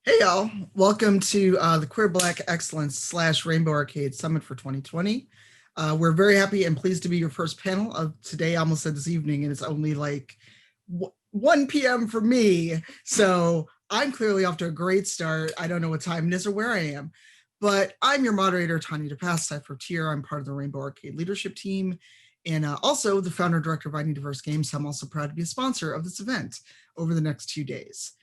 Hey y'all, welcome to the Queer Black Excellence / Rainbow Arcade Summit for 2020. We're very happy and pleased to be your first panel of today. I almost said this evening, and it's only like 1 p.m. for me. So I'm clearly off to a great start. I don't know what time it is or where I am, but I'm your moderator, Tanya DePass, for Tier. I'm part of the Rainbow Arcade leadership team and also the founder and director of I Need Diverse Games. So I'm also proud to be a sponsor of this event over the next 2 days.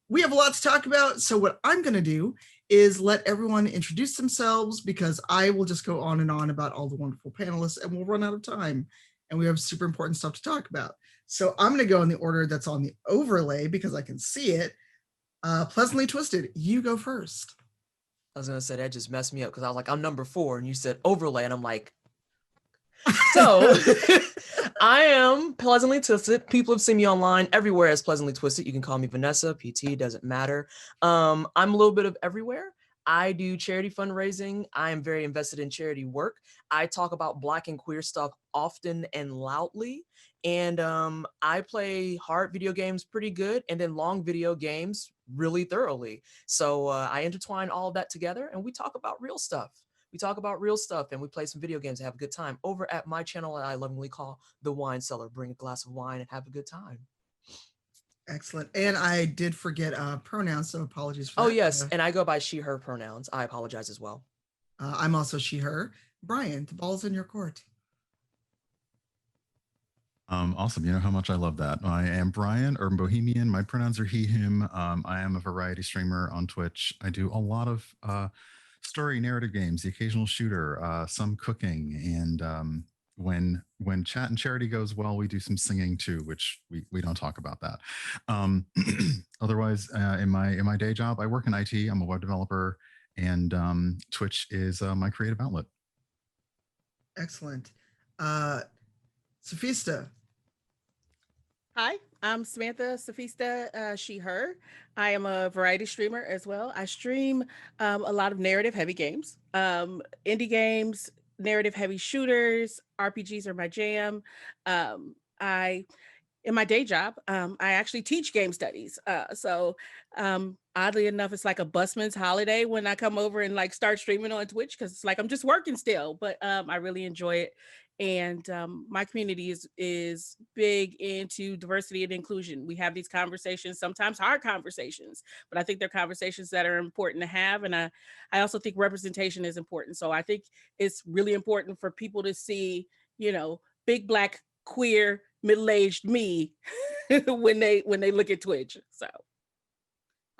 We have a lot to talk about, so what I'm going to do is let everyone introduce themselves because I will just go on and on about all the wonderful panelists and we'll run out of time, and we have super important stuff to talk about. So I'm going to go in the order that's on the overlay because I can see it. Pleasantly Twisted, you go first. I was going to say that just messed me up because I was like, I'm number 4 and you said overlay and I'm like, so I am Pleasantly Twisted. People have seen me online everywhere as Pleasantly Twisted. You can call me Vanessa, PT, doesn't matter. I'm a little bit of everywhere. I do charity fundraising. I am very invested in charity work. I talk about Black and queer stuff often and loudly. And I play hard video games pretty good and then long video games really thoroughly. So I intertwine all of that together and we talk about real stuff. We talk about real stuff and we play some video games and have a good time over at my channel that I lovingly call The Wine Cellar. Bring a glass of wine and have a good time. Excellent. And I did forget pronouns, so apologies for that. Oh, yes. And I go by she, her pronouns. I apologize as well. I'm also she, her. Brian, the ball's in your court. Awesome. You know how much I love that. I am Brian, Urban Bohemian. My pronouns are he, him. I am a variety streamer on Twitch. I do a lot of story narrative games, the occasional shooter, some cooking, and when chat and charity goes well, we do some singing too, which we don't talk about that. Otherwise, in my day job, I work in IT. I'm a web developer, and Twitch is my creative outlet. Excellent. Sophista. Hi, I'm Samantha Sophista, she, her. I am a variety streamer as well. I stream a lot of narrative heavy games, indie games, narrative heavy shooters, RPGs are my jam. In my day job, I actually teach game studies. So oddly enough, it's like a busman's holiday when I come over and like start streaming on Twitch because it's like I'm just working still, but I really enjoy it. And my community is big into diversity and inclusion. We have these conversations, sometimes hard conversations, but I think they're conversations that are important to have. And I also think representation is important. So I think it's really important for people to see, big Black queer middle-aged me when they look at Twitch. So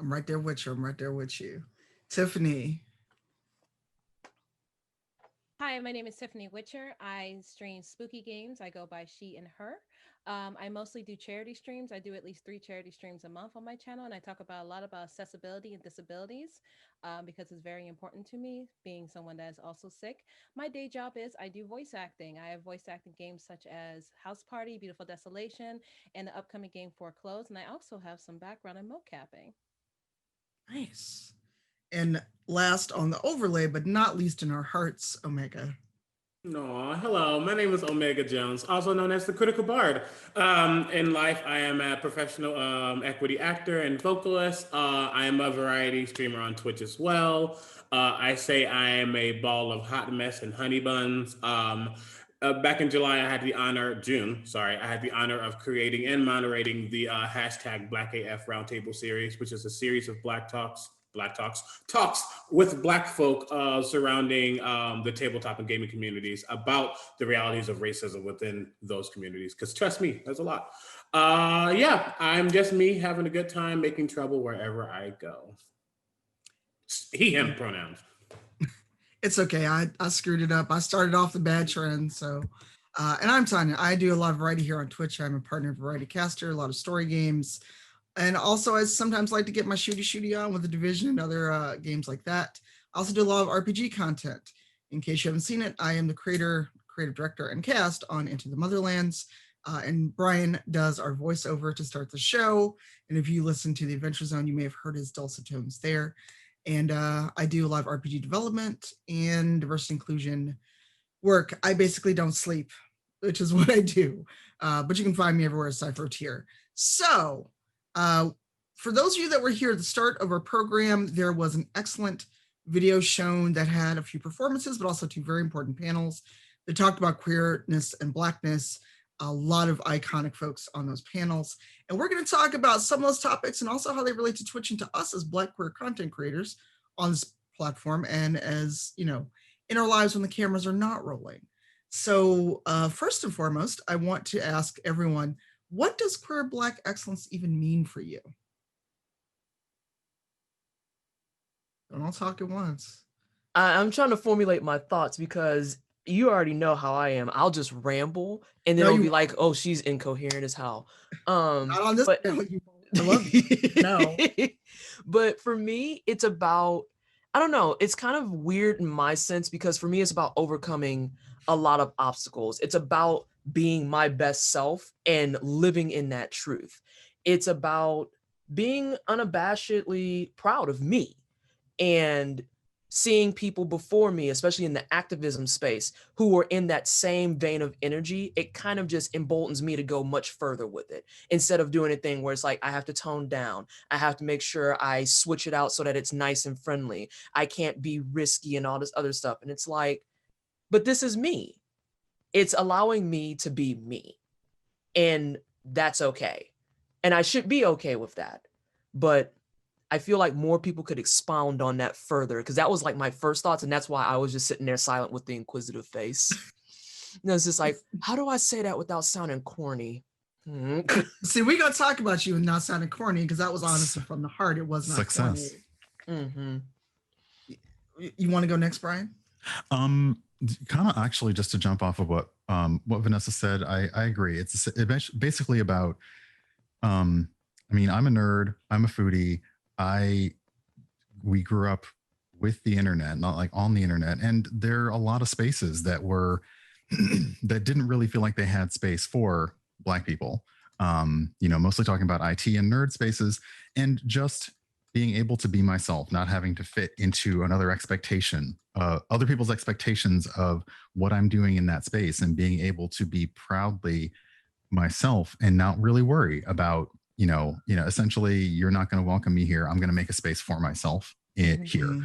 I'm right there with you. I'm right there with you. Tiffany. Hi, my name is Tiffany Witcher. I stream spooky games. I go by she and her. I mostly do charity streams. I do at least 3 charity streams a month on my channel, and I talk about a lot about accessibility and disabilities because it's very important to me, being someone that is also sick. My day job is I do voice acting. I have voice acting games such as House Party, Beautiful Desolation, and the upcoming game Foreclosed, and I also have some background in mocapping. Nice. And last on the overlay, but not least in our hearts, Omega. No, hello. My name is Omega Jones, also known as the Critical Bard. In life, I am a professional equity actor and vocalist. I am a variety streamer on Twitch as well. I say I am a ball of hot mess and honey buns. Back in July, I had the honor of creating and moderating the hashtag Black AF Roundtable series, which is a series of talks with Black folk surrounding the tabletop and gaming communities about the realities of racism within those communities. Because trust me, there's a lot. I'm just me having a good time, making trouble wherever I go. He, him pronouns. It's okay. I screwed it up. I started off the bad trend. So, and I'm Tanya. I do a lot of variety here on Twitch. I'm a partner of Variety Caster, a lot of story games. And also, I sometimes like to get my shooty on with The Division and other games like that. I also do a lot of RPG content. In case you haven't seen it, I am the creative director, and cast on Into the Motherlands. And Brian does our voiceover to start the show. And if you listen to the Adventure Zone, you may have heard his dulcet tones there. And I do a lot of RPG development and diversity inclusion work. I basically don't sleep, which is what I do. But you can find me everywhere as Cypher Tier. So, for those of you that were here at the start of our program, there was an excellent video shown that had a few performances, but also two very important panels that talked about queerness and Blackness. A lot of iconic folks on those panels. And we're going to talk about some of those topics and also how they relate to Twitch and to us as Black queer content creators on this platform, and as, you know, in our lives when the cameras are not rolling. So first and foremost, I want to ask everyone, what does queer Black excellence even mean for you? Don't all talk at once. I'm trying to formulate my thoughts because you already know how I am. I'll just ramble and then No, it'll you be like, oh, she's incoherent as hell. Not on this but panel, you won't. I love you. No. But for me, it's about, I don't know, it's kind of weird in my sense because for me, it's about overcoming a lot of obstacles. It's about being my best self and living in that truth. It's about being unabashedly proud of me and seeing people before me, especially in the activism space, who are in that same vein of energy. It kind of just emboldens me to go much further with it instead of doing a thing where it's like, I have to tone down. I have to make sure I switch it out so that it's nice and friendly. I can't be risky and all this other stuff. And it's like, but this is me. It's allowing me to be me. And that's okay. And I should be okay with that. But I feel like more people could expound on that further because that was like my first thoughts. And that's why I was just sitting there silent with the inquisitive face. And it's just like, how do I say that without sounding corny? See, we're going to talk about you and not sounding corny because that was honest and from the heart. It was not Success. corny. Mm-hmm. You want to go next, Brian? Kind of actually just to jump off of what Vanessa said, I agree. It's basically about, I mean, I'm a nerd, I'm a foodie. We grew up with the internet, not like on the internet. And there are a lot of spaces that were, that didn't really feel like they had space for Black people. You know, mostly talking about IT and nerd spaces and just being able to be myself, not having to fit into another expectation, other people's expectations of what I'm doing in that space, and being able to be proudly myself and not really worry about, you know, essentially you're not going to welcome me here. I'm going to make a space for myself here.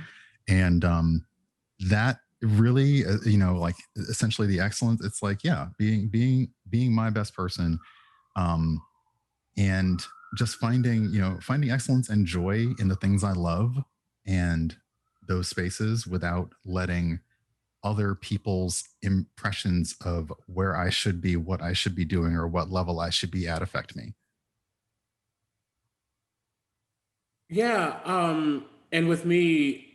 And that really, you know, like essentially the excellence, it's like, yeah, being my best person. And just finding excellence and joy in the things I love and those spaces without letting other people's impressions of where I should be, what I should be doing, or what level I should be at affect me. Yeah, and with me,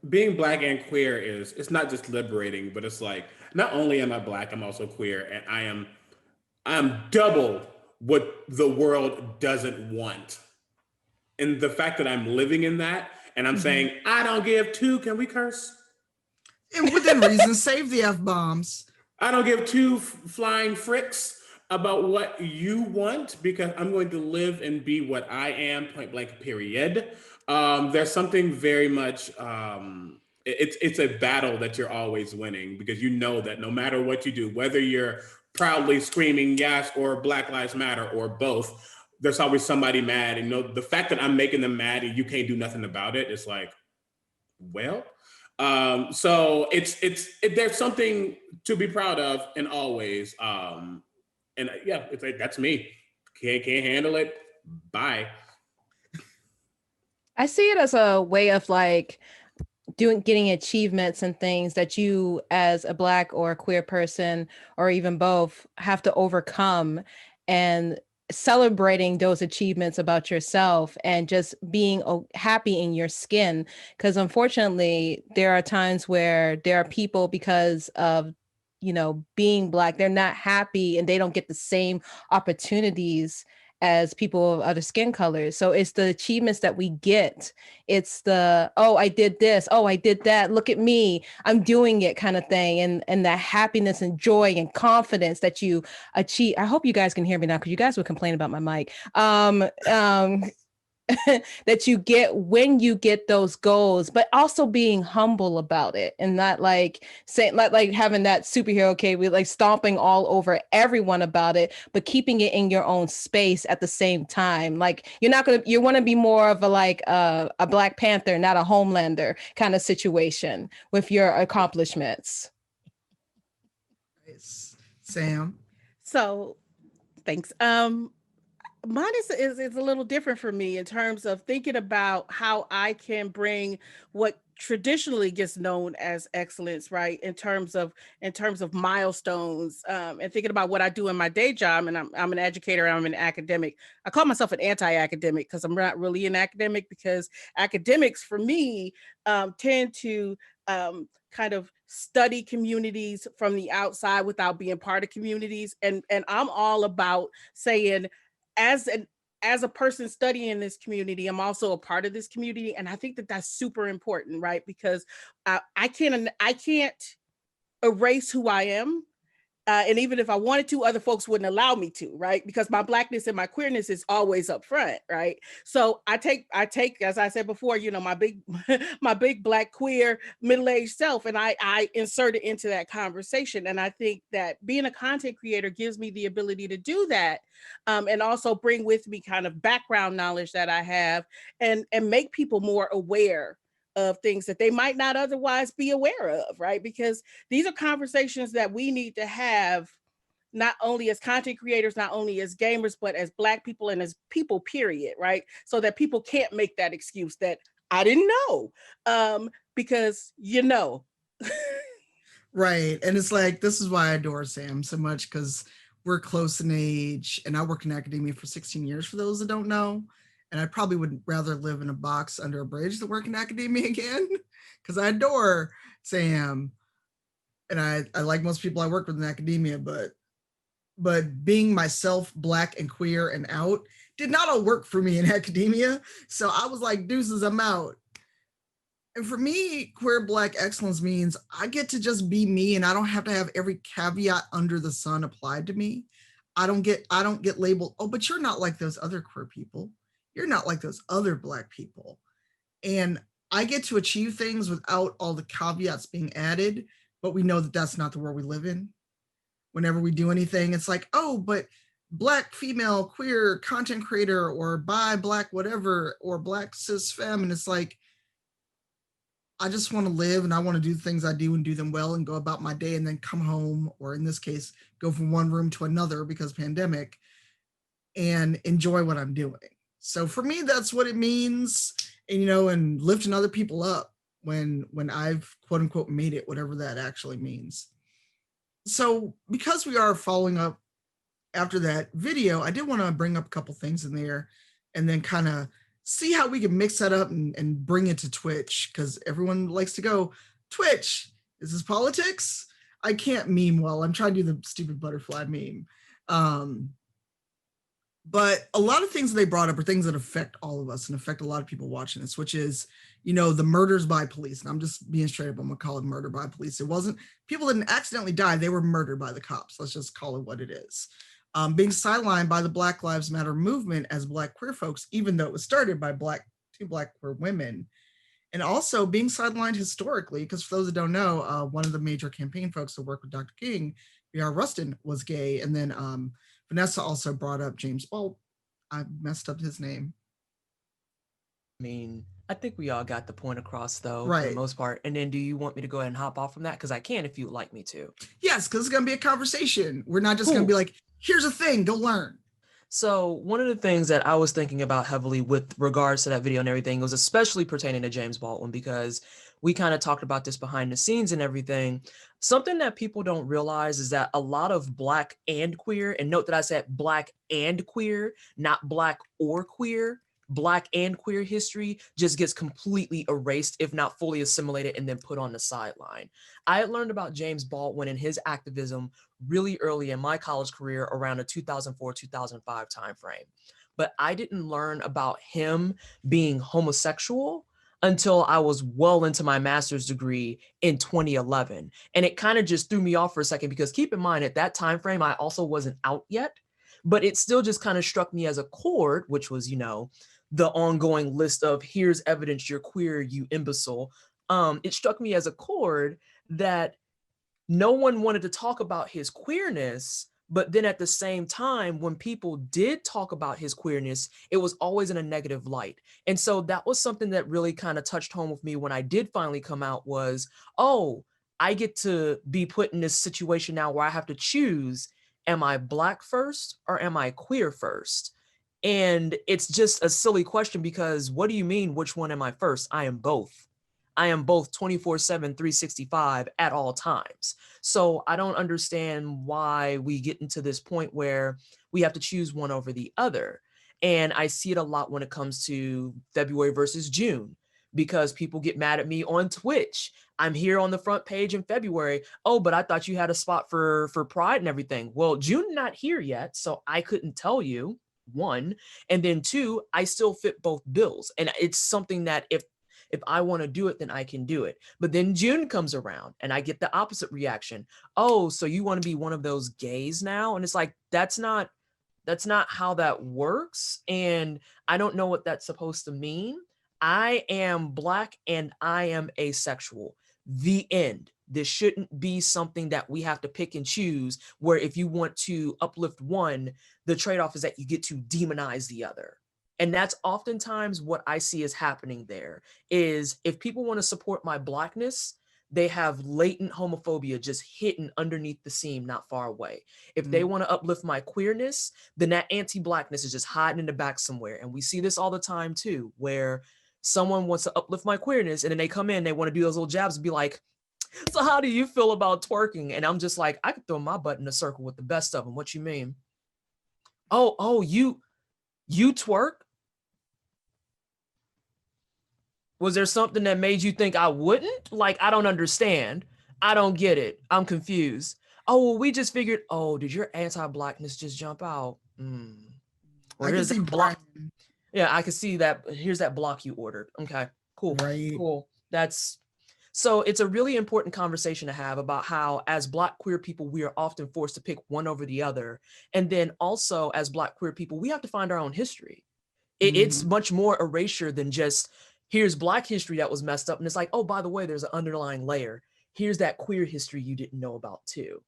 being Black and queer it's not just liberating, but it's like not only am I Black, I'm also queer, and I'm double what the world doesn't want. And the fact that I'm living in that and I'm saying, I don't give two, can we curse? And within reason, save the F-bombs. I don't give two flying fricks about what you want because I'm going to live and be what I am, point blank, period. There's something very much, it's a battle that you're always winning because you know that no matter what you do, whether you're proudly screaming yes or Black Lives Matter or both, there's always somebody mad. And you know, the fact that I'm making them mad and you can't do nothing about it, it's like, well, so there's something to be proud of and always. And yeah, it's like, that's me. Can't handle it. Bye. I see it as a way of like getting achievements and things that you as a Black or a queer person or even both have to overcome, and celebrating those achievements about yourself and just being happy in your skin. Because unfortunately, there are times where there are people, because of, you know, being Black, they're not happy and they don't get the same opportunities as people of other skin colors. So it's the achievements that we get. It's the, oh, I did this. Oh, I did that. Look at me. I'm doing it kind of thing. And that happiness and joy and confidence that you achieve. I hope you guys can hear me now because you guys would complain about my mic. that you get when you get those goals, but also being humble about it and not like saying like having that superhero cape, like stomping all over everyone about it, but keeping it in your own space at the same time. Like you want to be more of a Black Panther, not a Homelander kind of situation with your accomplishments. Nice. Sam. So thanks. Mine is a little different for me in terms of thinking about how I can bring what traditionally gets known as excellence, right? In terms of milestones, and thinking about what I do in my day job. And I'm an educator, I'm an academic. I call myself an anti-academic because I'm not really an academic, because academics for me tend to kind of study communities from the outside without being part of communities. And I'm all about saying, as a person studying this community, I'm also a part of this community. And I think that that's super important, right? Because I can't erase who I am. And even if I wanted to, other folks wouldn't allow me to, right? Because my Blackness and my queerness is always up front, right? So I take, as I said before, my big, my big Black queer middle-aged self, and I insert it into that conversation. And I think that being a content creator gives me the ability to do that, and also bring with me kind of background knowledge that I have, and make people more aware of things that they might not otherwise be aware of, right? Because these are conversations that we need to have, not only as content creators, not only as gamers, but as Black people and as people, period, right? So that people can't make that excuse that I didn't know, because Right. And it's like, this is why I adore Sam so much, because we're close in age and I work in academia for 16 years, for those that don't know. And I probably would rather live in a box under a bridge than work in academia again, because I adore Sam. And I like most people I work with in academia, but being myself, Black and queer and out, did not all work for me in academia. So I was like, deuces, I'm out. And for me, queer Black excellence means I get to just be me, and I don't have to have every caveat under the sun applied to me. I don't get labeled, oh, but you're not like those other queer people. You're not like those other Black people. And I get to achieve things without all the caveats being added, but we know that that's not the world we live in. Whenever we do anything, it's like, oh, but Black, female, queer, content creator, or bi, Black, whatever, or Black, cis, femme. And it's like, I just want to live, and I want to do the things I do and do them well and go about my day, and then come home, or in this case, go from one room to another because pandemic, and enjoy what I'm doing. So for me, that's what it means. And, and lifting other people up when I've quote unquote made it, whatever that actually means. So because we are following up after that video, I did want to bring up a couple things in there and then kind of see how we can mix that up and bring it to Twitch, because everyone likes to go, Twitch, is this politics? I can't meme well. I'm trying to do the stupid butterfly meme. But a lot of things that they brought up are things that affect all of us and affect a lot of people watching this, which is, the murders by police. And I'm just being straight up, I'm gonna call it murder by police. It wasn't, people didn't accidentally die, they were murdered by the cops. Let's just call it what it is. Being sidelined by the Black Lives Matter movement as Black queer folks, even though it was started by two Black queer women. And also being sidelined historically, because for those that don't know, one of the major campaign folks that worked with Dr. King, B.R. Rustin, was gay. And then Vanessa also brought up James Baldwin. I messed up his name. I mean, I think we all got the point across, though, for Right. the most part. And then do you want me to go ahead and hop off from that? Because I can if you would like me to. Yes, because it's going to be a conversation. We're not just going to be like, here's a thing, go learn. So one of the things that I was thinking about heavily with regards to that video and everything was especially pertaining to James Baldwin, because we kind of talked about this behind the scenes and everything. Something that people don't realize is that a lot of Black and queer, and note that I said Black and queer, not Black or queer, Black and queer history just gets completely erased, if not fully assimilated, and then put on the sideline. I had learned about James Baldwin and his activism really early in my college career, around the 2004-2005 timeframe. But I didn't learn about him being homosexual until I was well into my master's degree in 2011. And it kind of just threw me off for a second, because keep in mind, at that time frame, I also wasn't out yet, but it still just kind of struck me as a chord, which was, the ongoing list of here's evidence you're queer, you imbecile. It struck me as a chord that no one wanted to talk about his queerness, but then at the same time, when people did talk about his queerness, it was always in a negative light. And so that was something that really kind of touched home with me when I did finally come out was, oh, I get to be put in this situation now where I have to choose, am I Black first or am I queer first? And it's just a silly question because what do you mean, which one am I first? I am both. I am both 24/7, 365 at all times. So I don't understand why we get into this point where we have to choose one over the other. And I see it a lot when it comes to February versus June, because people get mad at me on Twitch. I'm here on the front page in February. Oh, but I thought you had a spot for Pride and everything. Well, June not here yet, so I couldn't tell you, one. And then two, I still fit both bills. And it's something that if I want to do it, then I can do it. But then June comes around and I get the opposite reaction. Oh, so you want to be one of those gays now? And it's like, that's not how that works. And I don't know what that's supposed to mean. I am Black and I am asexual. The end. This shouldn't be something that we have to pick and choose, where if you want to uplift one, the trade-off is that you get to demonize the other. And that's oftentimes what I see is happening there, is if people want to support my Blackness, they have latent homophobia just hidden underneath the seam not far away. If they want to uplift my queerness, then that anti-Blackness is just hiding in the back somewhere. And we see this all the time too, where someone wants to uplift my queerness and then they come in, they want to do those little jabs and be like, so how do you feel about twerking? And I'm just like, I could throw my butt in a circle with the best of them. What you mean? Oh, you twerk? Was there something that made you think I wouldn't? Like, I don't understand. I don't get it. I'm confused. Oh, well, we just figured, oh, did your anti-Blackness just jump out? Well, I can here's see that block. Brian, Yeah, I can see that. Here's that block you ordered. Okay, cool. right? Cool. So it's a really important conversation to have about how as Black queer people, we are often forced to pick one over the other. And then also as Black queer people, we have to find our own history. It's much more erasure than just, here's Black history that was messed up. And it's like, oh, by the way, there's an underlying layer. Here's that queer history you didn't know about too.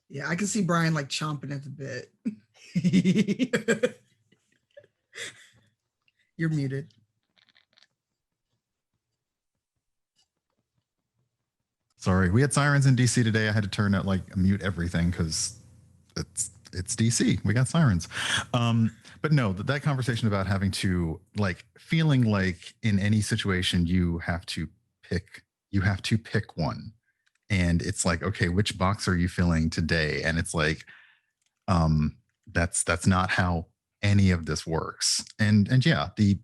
Yeah, I can see Brian like chomping at the bit. You're muted. Sorry, we had sirens in DC today. I had to turn out mute everything because it's DC. We got sirens. But no, that conversation about having to feeling like in any situation you have to pick one. And it's like, okay, which box are you filling today? And it's like, that's not how any of this works. And yeah, the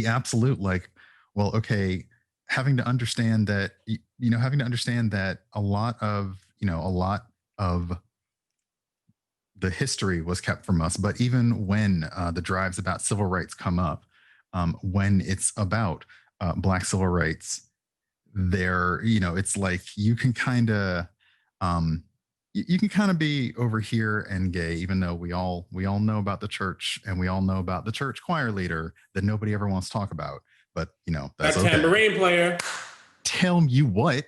absolute well, okay, having to understand that a lot of the history was kept from us. But even when the drives about civil rights come up, when it's about Black civil rights, it's like you can kind of be over here and gay, even though we all know about the church and we all know about the church choir leader that nobody ever wants to talk about. But that's that tambourine player. Tell you what.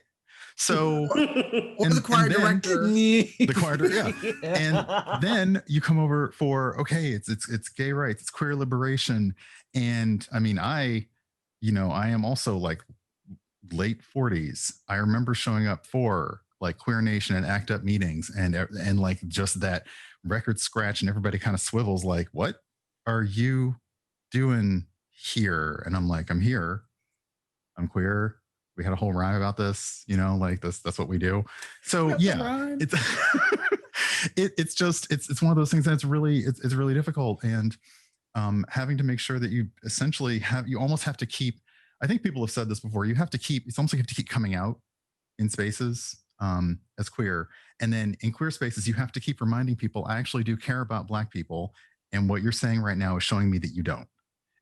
So Or the choir director. The choir director, yeah. And then you come over for, okay, it's gay rights, it's queer liberation. And I mean, I am also late 40s. I remember showing up for Queer Nation and ACT UP meetings and just that record scratch and everybody kind of swivels what are you doing here? And I'm like, I'm here. I'm queer. We had a whole rhyme about this, that's what we do. So yeah, it's it's one of those things that's really difficult. And having to make sure that you essentially you almost have to keep, I think people have said this before, it's almost like you have to keep coming out in spaces as queer. And then in queer spaces, you have to keep reminding people, I actually do care about Black people. And what you're saying right now is showing me that you don't.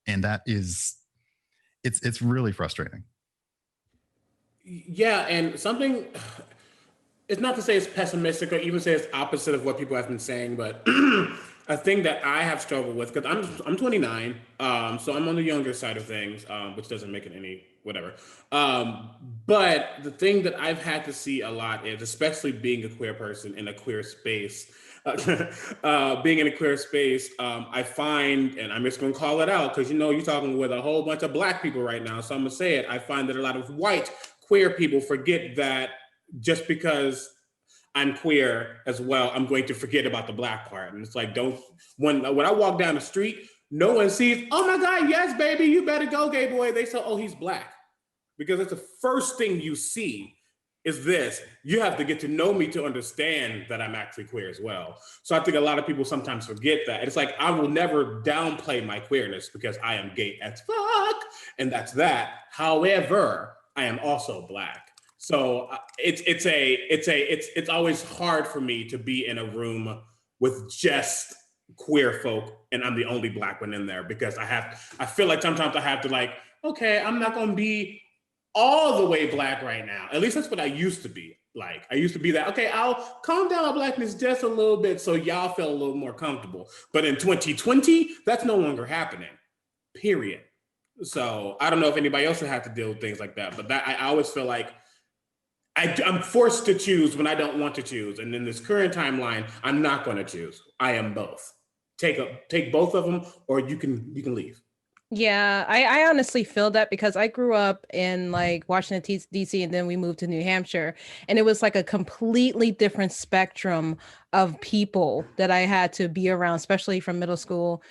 And that is, it's really frustrating. Yeah, and something, it's not to say it's pessimistic or even say it's opposite of what people have been saying, but a thing that I have struggled with, because I'm 29, so I'm on the younger side of things, which doesn't make it any whatever. But the thing that I've had to see a lot is, especially being a queer person in a queer space, being in a queer space, I find, and I'm just going to call it out because you're talking with a whole bunch of Black people right now, so I'm going to say it. I find that a lot of white queer people forget that just because I'm queer as well, I'm going to forget about the Black part. And it's like, when I walk down the street, no one sees, oh my God, yes, baby, you better go, gay boy. They say, oh, he's Black. Because that's the first thing you see is this. You have to get to know me to understand that I'm actually queer as well. So I think a lot of people sometimes forget that. It's like, I will never downplay my queerness because I am gay as fuck, and that's that. However, I am also Black. So it's always hard for me to be in a room with just queer folk and I'm the only Black one in there, because I feel like sometimes I have to like, okay, I'm not going to be all the way Black right now. At least that's what I used to be. Like, I used to be that, okay, I'll calm down my Blackness just a little bit so y'all feel a little more comfortable. But in 2020, that's no longer happening, period. So I don't know if anybody else would have to deal with things like that, but that I always feel like I'm forced to choose when I don't want to choose. And in this current timeline, I'm not going to choose. I am both. Take both of them, or you can leave. Yeah, I honestly feel that because I grew up in like Washington, D.C., and then we moved to New Hampshire. And it was like a completely different spectrum of people that I had to be around, especially from middle school,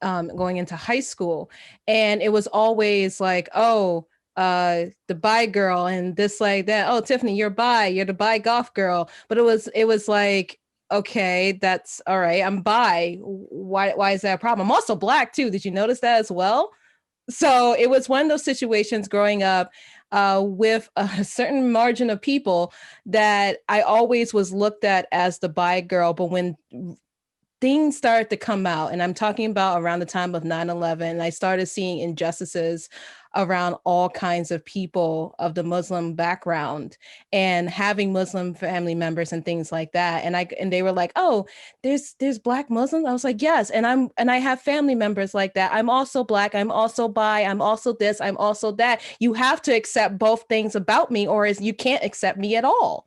going into high school. And it was always like, oh, the bi girl and this like that. Oh, Tiffany, you're the bi goth girl. But it was like, okay, that's all right. I'm bi. Why is that a problem? I'm also Black too. Did you notice that as well? So it was one of those situations growing up with a certain margin of people that I always was looked at as the bi girl. But when things started to come out, and I'm talking about around the time of 9/11, I started seeing injustices around all kinds of people of the Muslim background and having Muslim family members and things like that. And they were like, oh, there's Black Muslims. I was like, yes. And I have family members like that. I'm also Black. I'm also bi. I'm also this. I'm also that. You have to accept both things about me, or you can't accept me at all.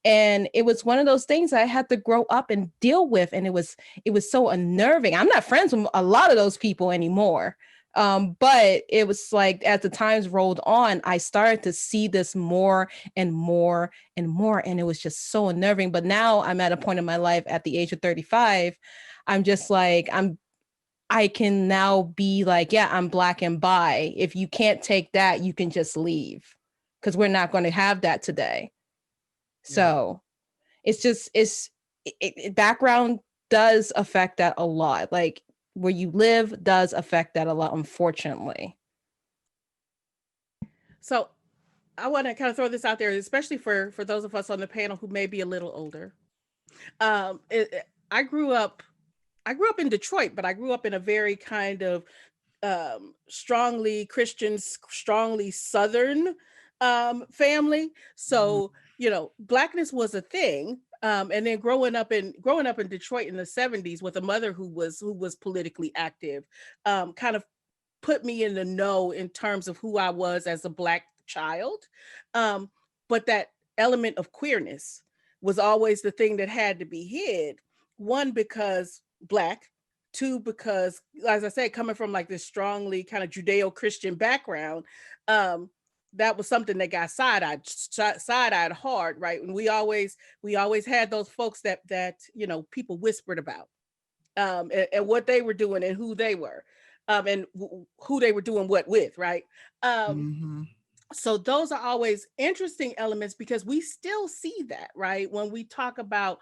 And it was one of those things I had to grow up and deal with. And it was so unnerving. I'm not friends with a lot of those people anymore. But it was like, as the times rolled on, I started to see this more and more and more. And it was just so unnerving. But now I'm at a point in my life at the age of 35. I'm just like, I can now be like, yeah, I'm Black and bi. If you can't take that, you can just leave, because we're not going to have that today. Yeah. So it's just, background does affect that a lot. Like, where you live does affect that a lot, unfortunately. So I want to kind of throw this out there, especially for those of us on the panel who may be a little older. I grew up in Detroit, but I grew up in a very kind of strongly Christian, strongly Southern family. So, Blackness was a thing. And then growing up in Detroit in the 70s with a mother who was politically active, kind of put me in the know in terms of who I was as a Black child. But that element of queerness was always the thing that had to be hid. One, because Black. Two, because, as I said, coming from like this strongly kind of Judeo-Christian background, that was something that got side-eyed hard, right? And we always had those folks that people whispered about, and what they were doing and who they were, and who they were doing what with, right? So those are always interesting elements, because we still see that, right? When we talk about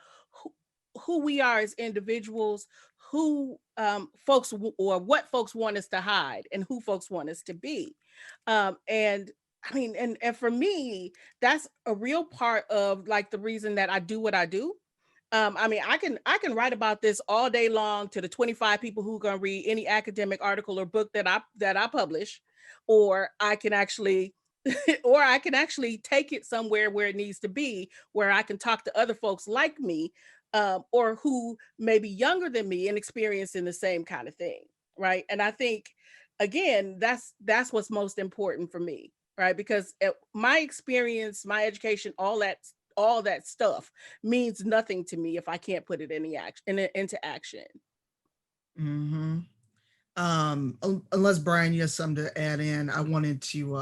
who we are as individuals, who folks or what folks want us to hide, and who folks want us to be, and I mean, and for me, that's a real part of like the reason that I do what I do. I mean, I can write about this all day long to the 25 people who are going to read any academic article or book that I publish, or I can actually take it somewhere where it needs to be, where I can talk to other folks like me or who may be younger than me and experiencing the same kind of thing, right? And I think, again, that's what's most important for me, right? Because my experience, my education, all that stuff means nothing to me if I can't put it into action. Mm-hmm. Unless Brian, you have something to add in, I wanted to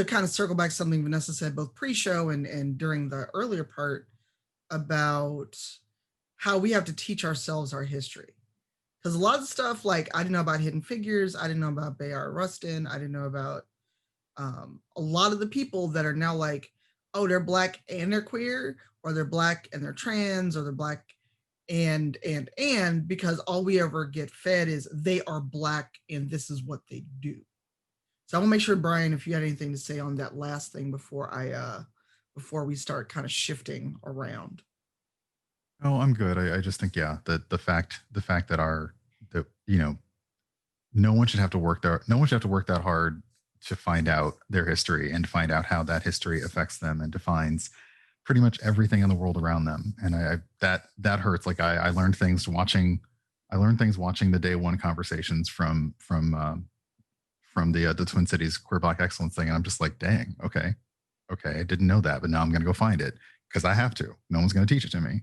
kind of circle back something Vanessa said both pre-show and during the earlier part about how we have to teach ourselves our history. Because a lot of stuff, like I didn't know about Hidden Figures, I didn't know about Bayard Rustin, I didn't know about a lot of the people that are now like, oh, they're Black and they're queer, or they're Black and they're trans, or they're Black and because all we ever get fed is they are Black and this is what they do. So I want to make sure, Brian, if you had anything to say on that last thing before we start kind of shifting around. Oh, I'm good. I just think, yeah, that the fact that you know, no one should have to work that hard to find out their history and to find out how that history affects them and defines pretty much everything in the world around them. And that hurts. Like I learned things watching the day one conversations from the Twin Cities Queer Black Excellence thing. And I'm just like, dang, okay, I didn't know that, but now I'm going to go find it because I have to. No one's going to teach it to me.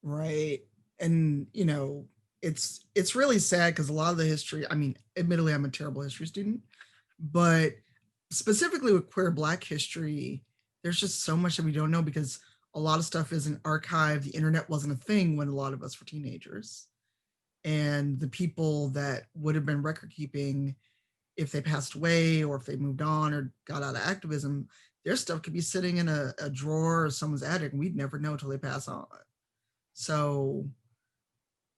Right. And, you know, it's really sad because a lot of the history, I mean, admittedly, I'm a terrible history student, but specifically with queer Black history, there's just so much that we don't know because a lot of stuff isn't archived. The internet wasn't a thing when a lot of us were teenagers. And the people that would have been record keeping, if they passed away or if they moved on or got out of activism, their stuff could be sitting in a drawer or someone's attic and we'd never know until they pass on. So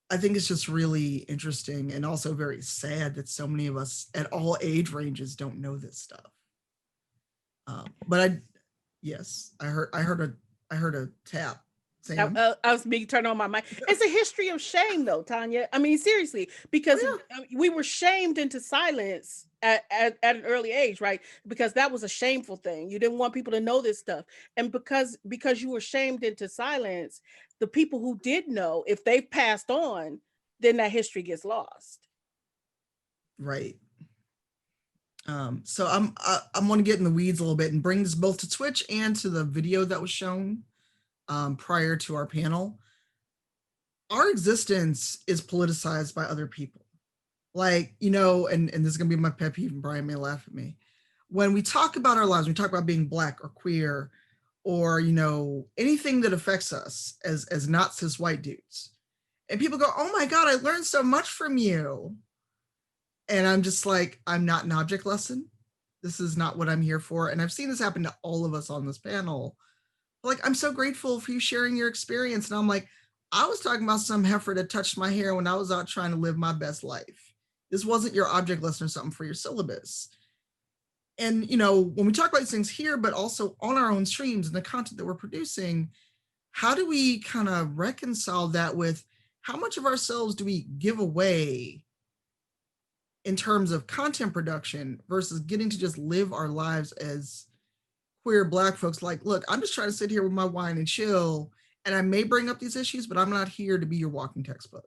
I think it's just really interesting and also very sad that so many of us at all age ranges don't know this stuff. But I heard a tap. I was being turned on my mic. It's a history of shame, though, Tanya. I mean, seriously, because we were shamed into silence at an early age, right? Because that was a shameful thing. You didn't want people to know this stuff, and because you were shamed into silence, the people who did know, if they've passed on, then that history gets lost. Right. So I'm going to get in the weeds a little bit and bring this both to Twitch and to the video that was shown prior to our panel. Our existence is politicized by other people. Like, you know, and this is going to be my pet peeve, and Brian may laugh at me. When we talk about our lives, we talk about being Black or queer or, you know, anything that affects us as not cis white dudes. And people go, oh my God, I learned so much from you. And I'm just like, I'm not an object lesson. This is not what I'm here for. And I've seen this happen to all of us on this panel. Like, I'm so grateful for you sharing your experience. And I'm like, I was talking about some heifer that touched my hair when I was out trying to live my best life. This wasn't your object lesson or something for your syllabus. And, you know, when we talk about these things here, but also on our own streams and the content that we're producing, how do we kind of reconcile that with how much of ourselves do we give away in terms of content production versus getting to just live our lives as queer Black folks? Like, look, I'm just trying to sit here with my wine and chill, and I may bring up these issues, but I'm not here to be your walking textbook.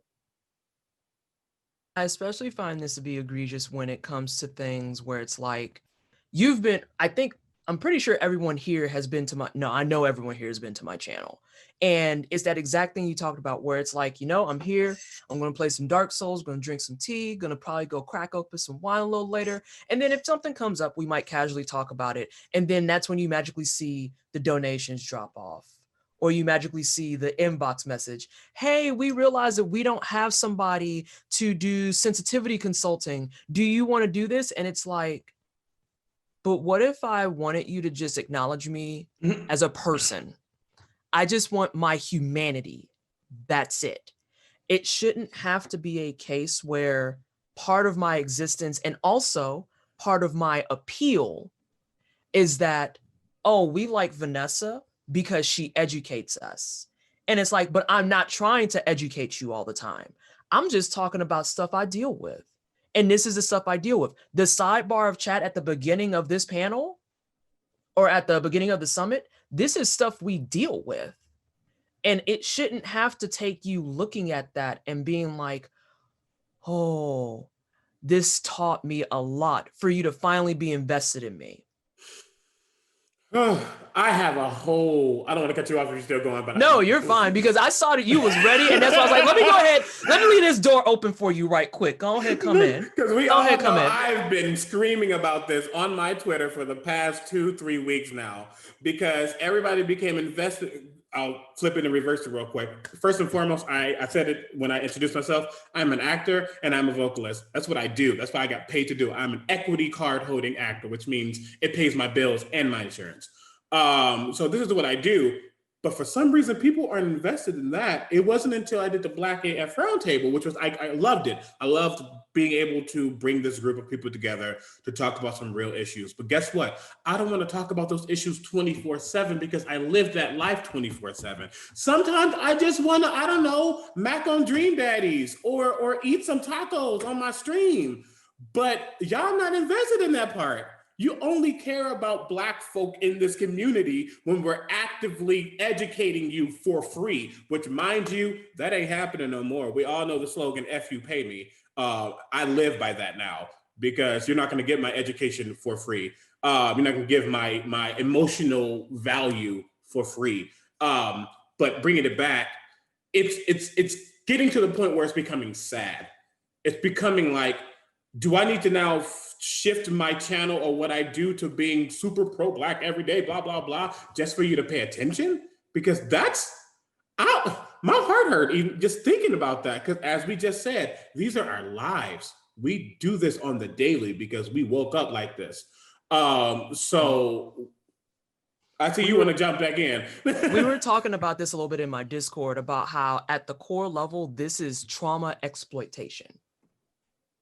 I especially find this to be egregious when it comes to things where it's like, I'm pretty sure everyone here has been to I know everyone here has been to my channel. And it's that exact thing you talked about where it's like, you know, I'm here, I'm going to play some Dark Souls, going to drink some tea, going to probably go crack open some wine a little later. And then if something comes up, we might casually talk about it. And then that's when you magically see the donations drop off. Or you magically see the inbox message, hey, we realize that we don't have somebody to do sensitivity consulting. Do you want to do this? And it's like, but what if I wanted you to just acknowledge me as a person? I just want my humanity. That's it. It shouldn't have to be a case where part of my existence and also part of my appeal is that, oh, we like Vanessa because she educates us. And it's like, but I'm not trying to educate you all the time. I'm just talking about stuff I deal with. And this is the stuff I deal with. The sidebar of chat at the beginning of this panel or at the beginning of the summit, this is stuff we deal with. And it shouldn't have to take you looking at that and being like, oh, this taught me a lot for you to finally be invested in me. I have a whole. I don't want to cut you off if you're still going, but No, you're fine, because I saw that you was ready, and that's why I was like, let me go ahead. Let me leave this door open for you right quick. Go ahead, come in. Because we Go all ahead, know come in. I've been screaming about this on my Twitter for the past 2-3 weeks now, because everybody became invested. I'll flip it and reverse it real quick. First and foremost, I said it when I introduced myself. I'm an actor and I'm a vocalist. That's what I do. That's what I got paid to do. I'm an equity card holding actor, which means it pays my bills and my insurance. So this is what I do. But for some reason, people aren't invested in that. It wasn't until I did the Black AF Roundtable, which was, I loved it. I loved being able to bring this group of people together to talk about some real issues. But guess what? I don't want to talk about those issues 24/7 because I live that life 24/7. Sometimes I just want to, I don't know, mac on Dream Daddies or eat some tacos on my stream. But y'all not invested in that part. You only care about Black folk in this community when we're actively educating you for free, which, mind you, that ain't happening no more. We all know the slogan, F you, pay me. I live by that now, because you're not going to get my education for free. You're not going to give my emotional value for free. But bringing it back, it's getting to the point where it's becoming sad. It's becoming like, do I need to now shift my channel or what I do to being super pro-Black every day, blah, blah, blah, just for you to pay attention? Because that's, my heart hurt even just thinking about that. Because as we just said, these are our lives. We do this on the daily because we woke up like this. So I see you want to jump back in. We were talking about this a little bit in my Discord about how at the core level, this is trauma exploitation.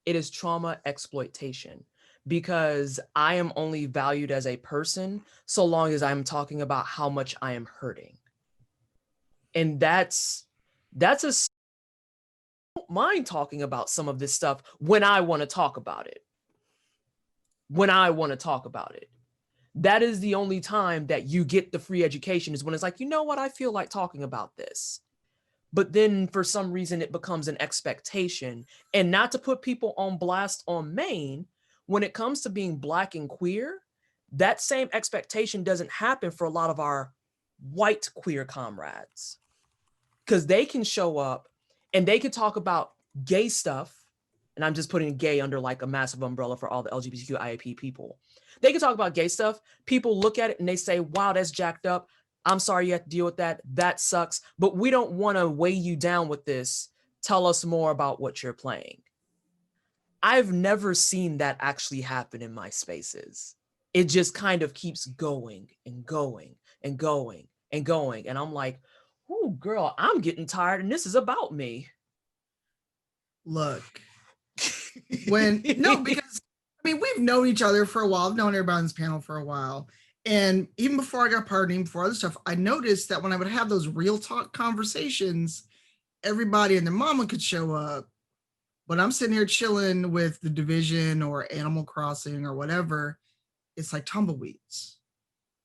It is trauma exploitation, because I am only valued as a person so long as I'm talking about how much I am hurting. And that's I don't mind talking about some of this stuff when I want to talk about it. When I want to talk about it. That is the only time that you get the free education, is when it's like, you know what, I feel like talking about this. But then for some reason it becomes an expectation. And not to put people on blast on Maine, when it comes to being Black and queer, that same expectation doesn't happen for a lot of our white queer comrades. Because they can show up and they can talk about gay stuff. And I'm just putting gay under like a massive umbrella for all the LGBTQIA people. They can talk about gay stuff. People look at it and they say, wow, that's jacked up. I'm sorry you have to deal with that. That sucks. But we don't want to weigh you down with this. Tell us more about what you're playing. I've never seen that actually happen in my spaces. It just kind of keeps going and going and going and going. And I'm like, oh, girl, I'm getting tired and this is about me. Look, because I mean, we've known each other for a while. I've known everybody on this panel for a while. And even before I got partnered, even before other stuff, I noticed that when I would have those real talk conversations, everybody and their mama could show up. But I'm sitting here chilling with The Division or Animal Crossing or whatever. It's like tumbleweeds.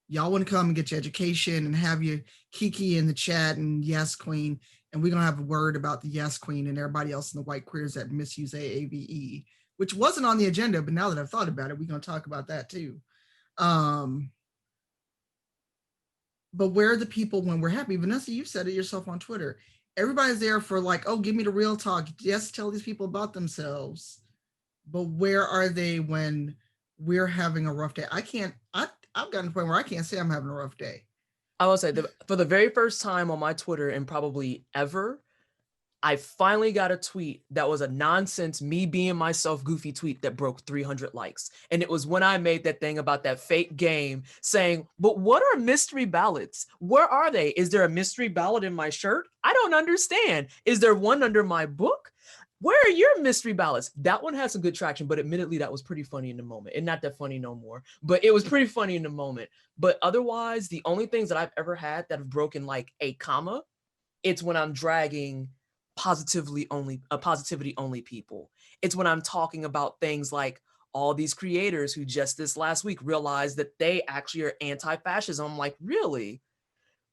Y'all want to come and get your education and have your Kiki in the chat and Yes Queen. And we're going to have a word about the Yes Queen and everybody else in the white queers that misuse AAVE, which wasn't on the agenda. But now that I've thought about it, we're going to talk about that too. But where are the people when we're happy? Vanessa, you said it yourself on Twitter. Everybody's there for like, oh, give me the real talk. Yes, tell these people about themselves. But where are they when we're having a rough day? I've gotten to the point where I can't say I'm having a rough day. I will say for the very first time on my Twitter and probably ever, I finally got a tweet that was a nonsense, me being myself goofy tweet that broke 300 likes. And it was when I made that thing about that fake game saying, but what are mystery ballots? Where are they? Is there a mystery ballot in my shirt? I don't understand. Is there one under my book? Where are your mystery ballots? That one has some good traction, but admittedly that was pretty funny in the moment. And not that funny no more, but it was pretty funny in the moment. But otherwise, the only things that I've ever had that have broken like a comma, it's when I'm dragging positivity only people. It's when I'm talking about things like all these creators who just this last week realized that they actually are anti-fascism. I'm like, really?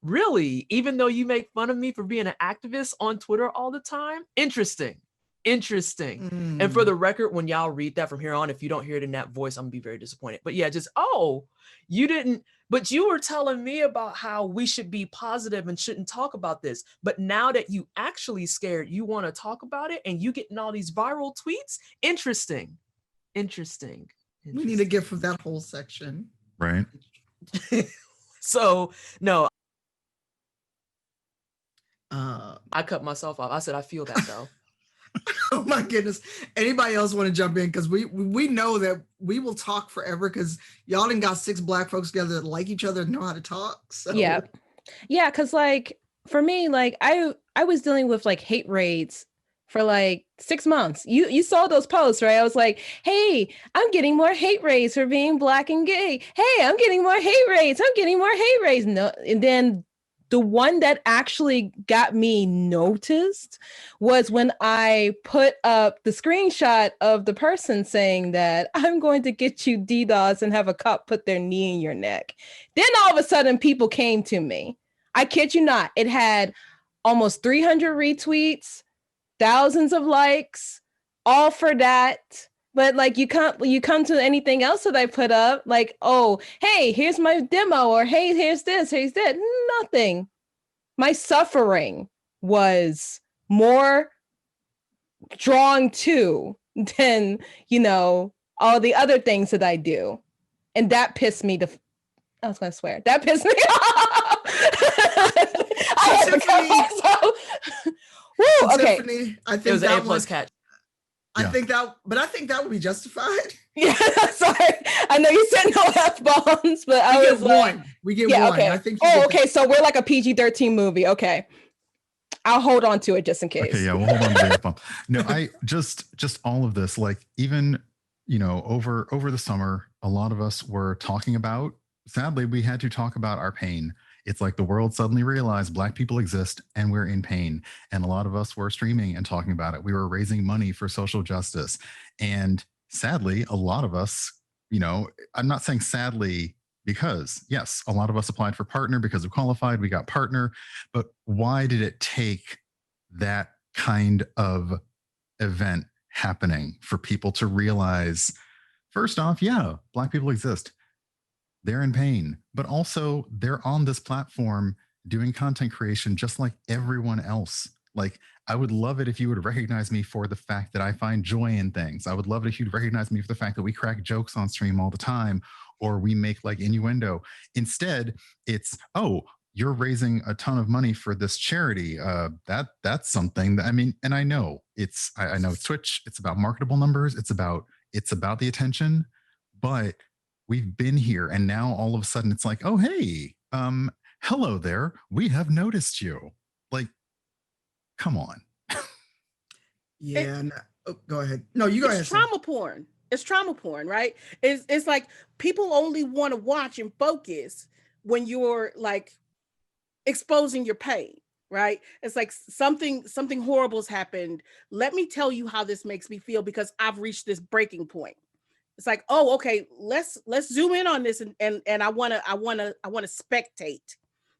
Really? Even though you make fun of me for being an activist on Twitter all the time? Interesting. Interesting. And for Mm. the record, when y'all read that from here on, if you don't hear it in that voice, I'm gonna be very disappointed. But yeah, just, oh, you didn't, but you were telling me about how we should be positive and shouldn't talk about this. But now that you actually scared, you want to talk about it and you getting all these viral tweets? Interesting. Interesting. We need a gift of that whole section. Right. So no, Uh, I cut myself off. I said, I feel that though. oh my goodness. Anybody else want to jump in? Because we know that we will talk forever because y'all done got 6 Black folks together that like each other and know how to talk. So Yeah. Yeah, because like for me, like I was dealing with like hate raids for like 6 months. You saw those posts, right? I was like, hey, I'm getting more hate raids for being Black and gay. Hey, I'm getting more hate raids. I'm getting more hate raids. No, and then the one that actually got me noticed was when I put up the screenshot of the person saying that I'm going to get you DDoS and have a cop put their knee in your neck. Then all of a sudden people came to me. I kid you not. It had almost 300 retweets, thousands of likes, all for that. But like you come to anything else that I put up, like, oh, hey, here's my demo, or hey, here's this, here's that. Nothing. My suffering was more drawn to than, all the other things that I do. And that pissed me I was gonna swear. That pissed me off. I had to cut myself. Woo, okay. Tiffany, I It think was an that A+ was catch. I Yeah. think that would be justified. Yeah, sorry. I know you said no F-bombs, but I We was get like, one. We get yeah, one. okay. I think you Oh, get okay. So we're like a PG-13 movie. Okay. I'll hold on to it just in case. Okay, yeah, we'll hold on to the F-bomb. No, I just all of this, like even over the summer, a lot of us were talking about. Sadly, we had to talk about our pain. It's like the world suddenly realized Black people exist and we're in pain. And a lot of us were streaming and talking about it. We were raising money for social justice, and sadly, a lot of us, I'm not saying sadly, because yes, a lot of us applied for partner because we qualified, we got partner, but why did it take that kind of event happening for people to realize, first off, yeah, Black people exist, they're in pain, but also they're on this platform doing content creation just like everyone else. Like, I would love it if you would recognize me for the fact that I find joy in things. I would love it if you'd recognize me for the fact that we crack jokes on stream all the time, or we make like innuendo. Instead, it's, oh, you're raising a ton of money for this charity. That's something that, I mean, and I know I know it's Twitch, it's about marketable numbers, it's about the attention, but we've been here, and now all of a sudden it's like, oh, hey, hello there, we have noticed you. Like, come on. Yeah. Go ahead. No, you go ahead. It's Sam. trauma porn. It's trauma porn, right? It's like people only want to watch and focus when you're like exposing your pain, right? It's like something horrible's happened. Let me tell you how this makes me feel because I've reached this breaking point. It's like, oh, okay, let's zoom in on this, and I wanna spectate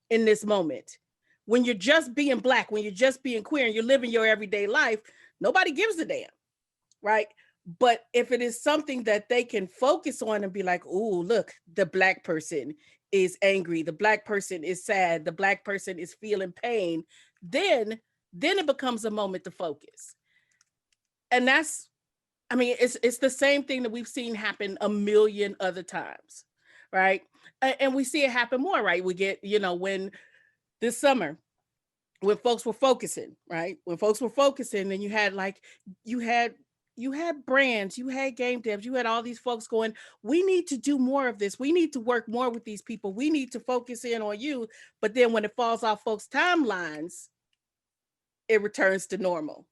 in this moment. When you're just being Black, when you're just being queer, and you're living your everyday life, nobody gives a damn, right? But if it is something that they can focus on and be like, oh, look, the Black person is angry, the Black person is sad, the Black person is feeling pain, then it becomes a moment to focus. And that's, I mean, it's the same thing that we've seen happen a million other times, right? And we see it happen more, right? We get, when this summer, when folks were focusing, right? When folks were focusing, and you had brands, you had game devs, you had all these folks going, we need to do more of this. We need to work more with these people. We need to focus in on you. But then when it falls off folks' timelines, it returns to normal,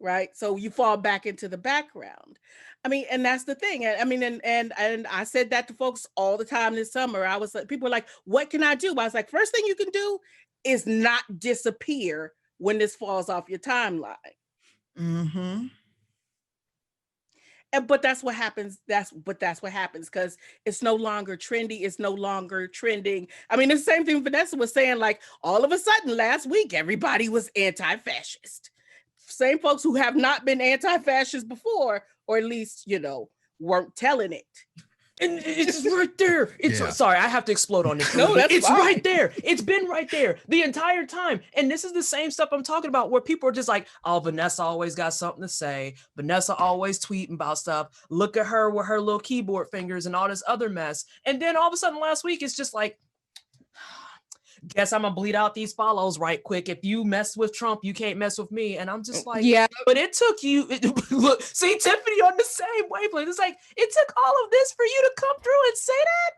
right? So you fall back into the background. I mean, and that's the thing. I mean, and I said that to folks all the time this summer. I was like, people were like, what can I do? I was like, first thing you can do is not disappear when this falls off your timeline. Mm-hmm. But that's what happens. That's what happens because it's no longer trendy. It's no longer trending. I mean, it's the same thing Vanessa was saying. Like all of a sudden, last week, everybody was anti-fascist. Same folks who have not been anti-fascist before, or at least weren't telling it. And it's right there. Sorry, I have to explode on this. No, that's it's fine. right there. It's been right there the entire time. And this is the same stuff I'm talking about where people are just like, oh, Vanessa always got something to say. Vanessa always tweeting about stuff. Look at her with her little keyboard fingers and all this other mess. And then all of a sudden last week, it's just like, guess I'm gonna bleed out these follows right quick. If you mess with Trump, you can't mess with me. And I'm just like, Yeah. but it took you. Look, see Tiffany on the same wavelength. It's like it took all of this for you to come through and say that.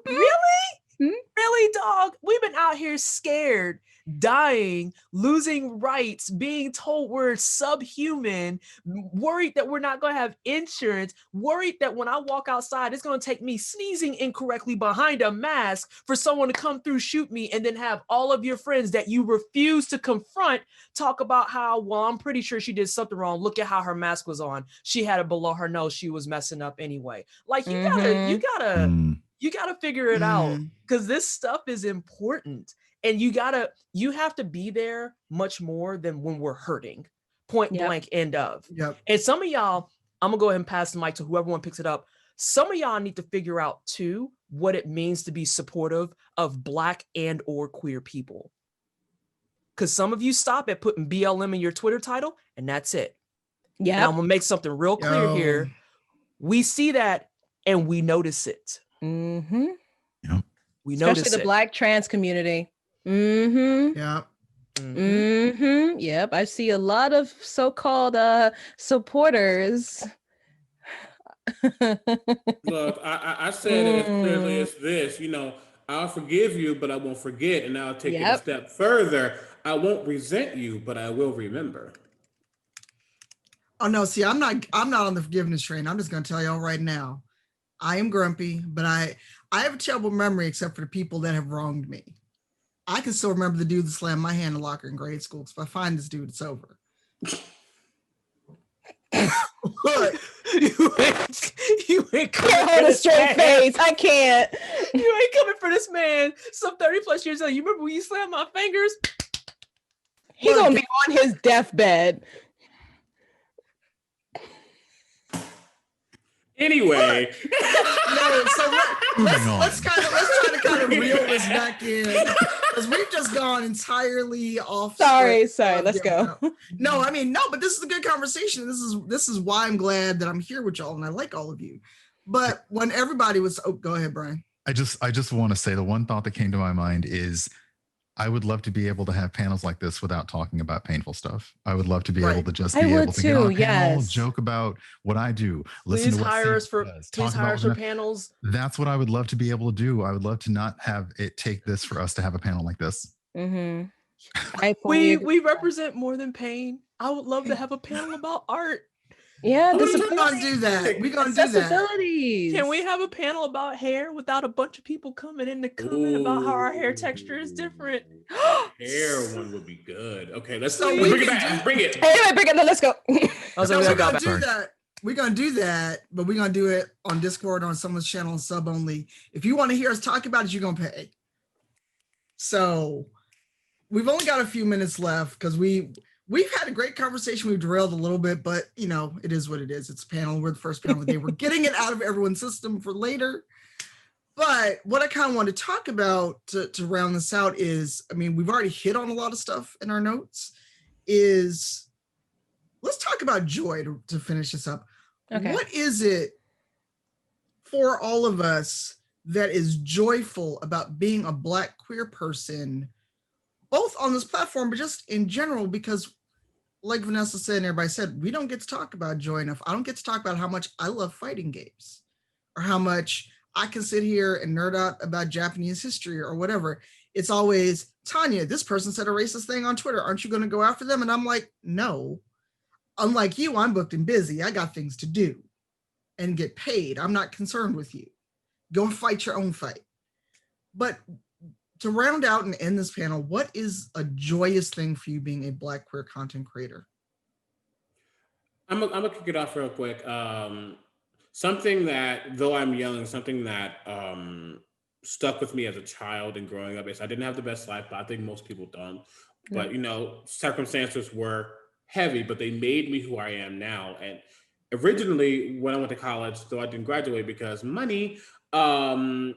Really, really, dog. We've been out here scared, dying, losing rights, being told we're subhuman, worried that we're not going to have insurance, worried that when I walk outside, it's going to take me sneezing incorrectly behind a mask for someone to come through, shoot me, and then have all of your friends that you refuse to confront talk about how, well, I'm pretty sure she did something wrong. Look at how her mask was on. She had it below her nose. She was messing up anyway. Like you gotta figure it out because this stuff is important. And you have to be there much more than when we're hurting. Point blank, end of. Yep. And some of y'all, I'm gonna go ahead and pass the mic to whoever one picks it up. Some of y'all need to figure out too what it means to be supportive of Black and or queer people. Because some of you stop at putting BLM in your Twitter title, and that's it. Yeah. And I'm gonna make something real clear here. We see that and we notice it. Mm-hmm. Yep. We notice especially the it. Black trans community. Mm-hmm. Yeah. Mm-hmm. Yep. I see a lot of so-called supporters. Look, I said it as clearly as this, I'll forgive you, but I won't forget, and I'll take it a step further. I won't resent you, but I will remember. Oh no, see, I'm not on the forgiveness train. I'm just gonna tell y'all right now. I am grumpy, but I have a terrible memory except for the people that have wronged me. I can still remember the dude that slammed my hand in the locker in grade school. So if I find this dude, it's over. What? You ain't Can't hold a straight face. I can't. You ain't coming for this man. Some 30 plus years old. You remember when you slammed my fingers? He's gonna be on his deathbed. Anyway, no, so let's try to kind of reel this back in because we've just gone entirely off. Sorry, let's go. No, I mean, no, but this is a good conversation. This is why I'm glad that I'm here with y'all and I like all of you. But when everybody was, go ahead, Brian. I just want to say the one thought that came to my mind is I would love to be able to have panels like this without talking about painful stuff. I would love to be able to just be able to get on a panel, joke about what I do, listen to what hire us for for panels. That's what I would love to be able to do. I would love to not have it take this for us to have a panel like this. Mm-hmm. We represent more than pain. I would love to have a panel about art. Yeah, we're gonna do that. We're gonna do that. Can we have a panel about hair without a bunch of people coming in to comment about how our hair texture is different? Hair one would be good. Okay, let's bring it back. Bring it. Anyway, bring it. Let's go. We're gonna do that. We're gonna do that, but we're gonna do it on Discord on someone's channel and sub only. If you want to hear us talk about it, you're gonna pay. So we've only got a few minutes left because we've had a great conversation. We've derailed a little bit, but it is what it is. It's a panel. We're the first panel of the day. We're getting it out of everyone's system for later. But what I kind of want to talk about to round this out is, we've already hit on a lot of stuff in our notes. Let's talk about joy to finish this up. Okay. What is it for all of us that is joyful about being a Black queer person, both on this platform, but just in general? Because like Vanessa said and everybody said, we don't get to talk about joy enough. I don't get to talk about how much I love fighting games or how much I can sit here and nerd out about Japanese history or whatever. It's always, Tanya, this person said a racist thing on Twitter. Aren't you going to go after them? And I'm like, no. Unlike you, I'm booked and busy. I got things to do and get paid. I'm not concerned with you. Go and fight your own fight. But to round out and end this panel, what is a joyous thing for you being a Black queer content creator? I'm gonna kick it off real quick. Something that, though I'm young, something that stuck with me as a child and growing up is I didn't have the best life, but I think most people don't. Yeah. But circumstances were heavy, but they made me who I am now. And originally, when I went to college, though I didn't graduate because money, um,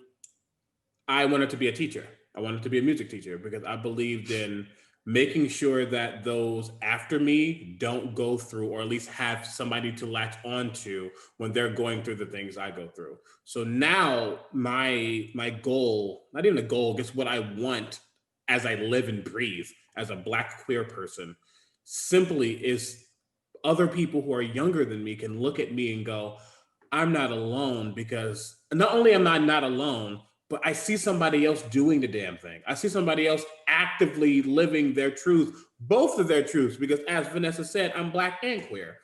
I wanted to be a teacher. I wanted to be a music teacher because I believed in making sure that those after me don't go through, or at least have somebody to latch onto when they're going through the things I go through. So now my goal, not even a goal, just what I want as I live and breathe as a Black queer person, simply is other people who are younger than me can look at me and go, I'm not alone, because not only am I not alone, but I see somebody else doing the damn thing. I see somebody else actively living their truth, both of their truths, because as Vanessa said, I'm Black and queer.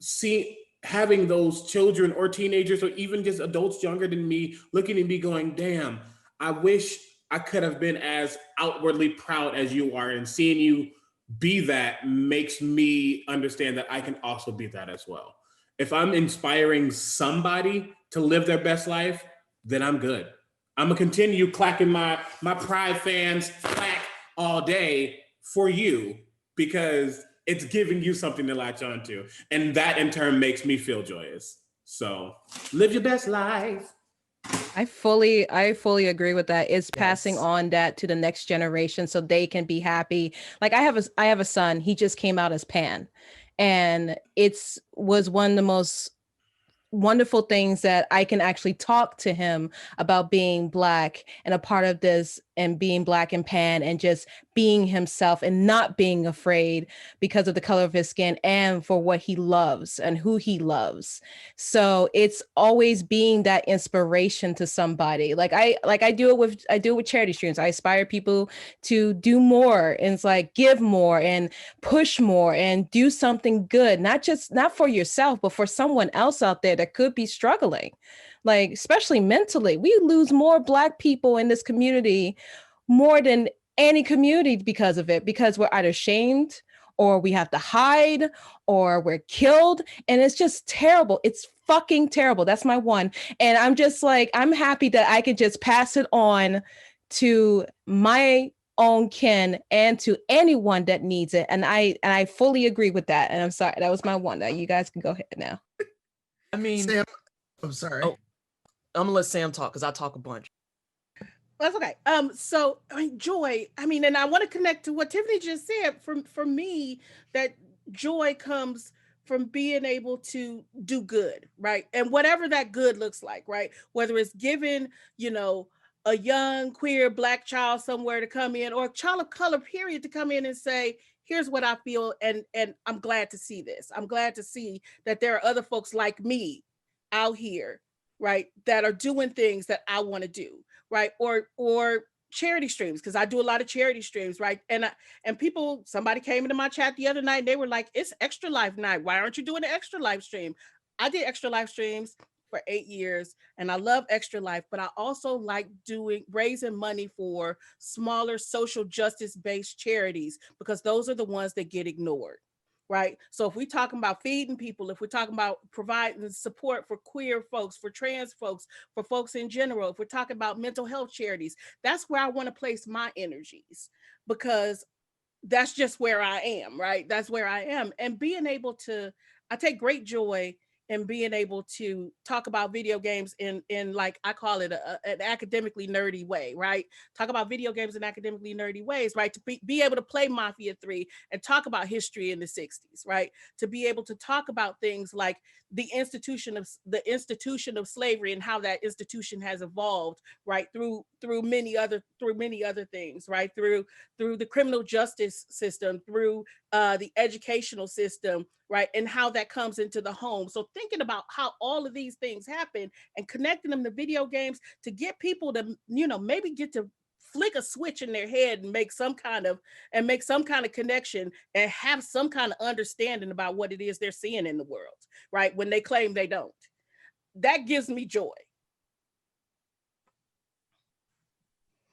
See, having those children or teenagers or even just adults younger than me looking at me going, damn, I wish I could have been as outwardly proud as you are, and seeing you be that makes me understand that I can also be that as well. If I'm inspiring somebody to live their best life, then I'm good. I'm gonna continue clacking my Pride fans clack all day for you, because it's giving you something to latch onto, and that in turn makes me feel joyous. So live your best life. I fully agree with that. It's passing Yes. on that to the next generation so they can be happy. Like I have a son. He just came out as pan, and it's was one of the most wonderful things that I can actually talk to him about being Black and a part of this, and being Black and pan, and just being himself and not being afraid because of the color of his skin, and for what he loves and who he loves. So it's always being that inspiration to somebody. I do it with charity streams. I inspire people to do more, and it's like give more and push more and do something good, not for yourself, but for someone else out there that could be struggling, like especially mentally. We lose more Black people in this community more than any community because of it, because we're either shamed, or we have to hide, or we're killed, and it's just terrible. It's fucking terrible. That's my one. And I'm just like, I'm happy that I could just pass it on to my own kin and to anyone that needs it. And I fully agree with that. And I'm sorry, that was my one. That you guys can go ahead now. I mean, Sam, I'm sorry. Oh. I'm gonna let Sam talk because I talk a bunch. That's okay. So I mean, joy. I mean, and I want to connect to what Tiffany just said. For me, that joy comes from being able to do good, right? And whatever that good looks like, right? Whether it's giving, a young queer Black child somewhere to come in, or a child of color, period, to come in and say, here's what I feel, and I'm glad to see this. I'm glad to see that there are other folks like me out here, right, that are doing things that I want to do, right? Or charity streams, because I do a lot of charity streams, right? And somebody came into my chat the other night and they were like, it's Extra Life night. Why aren't you doing an Extra Life stream? I did Extra Life streams for 8 years, and I love Extra Life, but I also like raising money for smaller social justice based charities, because those are the ones that get ignored. Right. So if we're talking about feeding people, if we're talking about providing support for queer folks, for trans folks, for folks in general, if we're talking about mental health charities, that's where I want to place my energies, because that's just where I am, right? That's where I am. And I take great joy in being able to talk about video games in like, I call it an academically nerdy way, right? Talk about video games in academically nerdy ways, right? To be able to play Mafia 3 and talk about history in the 60s, right? To be able to talk about things like the institution of slavery and how that institution has evolved, right? Through many other things, right? Through the criminal justice system, through the educational system, right? And how that comes into the home. So thinking about how all of these things happen and connecting them to video games to get people to, maybe get to flick a switch in their head and make some kind of connection and have some kind of understanding about what it is they're seeing in the world, right? When they claim they don't. That gives me joy.